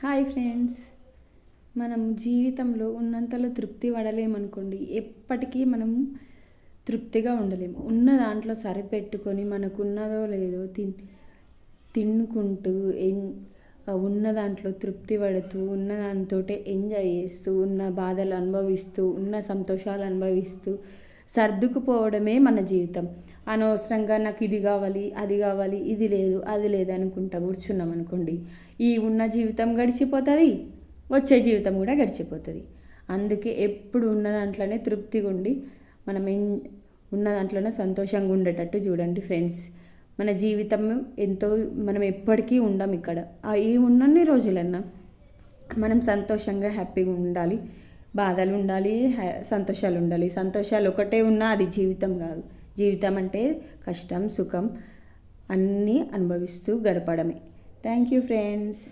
Hi friends. మనం జీవితంలో ఉన్నంతలో తృప్తి పడలేమనుకోండి, ఎప్పటికీ మనం తృప్తిగా ఉండలేము. ఉన్న దాంట్లో సరిపెట్టుకొని మనకున్నదో లేదో తినుకుంటూ ఉన్న దాంట్లో తృప్తి పడుతూ ఉన్న దాంతోటే ఎంజాయ్ చేస్తూ ఉన్న బాధలు అనుభవిస్తూ ఉన్న సంతోషాలు అనుభవిస్తూ సర్దుకుపోవడమే మన జీవితం. అనవసరంగా నాకు ఇది కావాలి, అది కావాలి, ఇది లేదు, అది లేదు అనుకుంటా కూర్చున్నాం అనుకోండి, ఈ ఉన్న జీవితం గడిచిపోతుంది, వచ్చే జీవితం కూడా గడిచిపోతుంది. అందుకే ఎప్పుడు ఉన్న దాంట్లోనే తృప్తిగా ఉండి మనం ఉన్న దాంట్లోనే సంతోషంగా ఉండేటట్టు చూడండి ఫ్రెండ్స్. మన జీవితం ఎంతో, మనం ఎప్పటికీ ఉండం ఇక్కడ. ఈ ఉన్నన్ని రోజులన్నా మనం సంతోషంగా హ్యాపీగా ఉండాలి. బాధలు ఉండాలి, సంతోషాలు ఉండాలి. సంతోషాలు ఒకటే ఉన్నా అది జీవితం కాదు. జీవితం అంటే కష్టం సుఖం అన్నీ అనుభవిస్తూ గడపడమే. Thank you friends.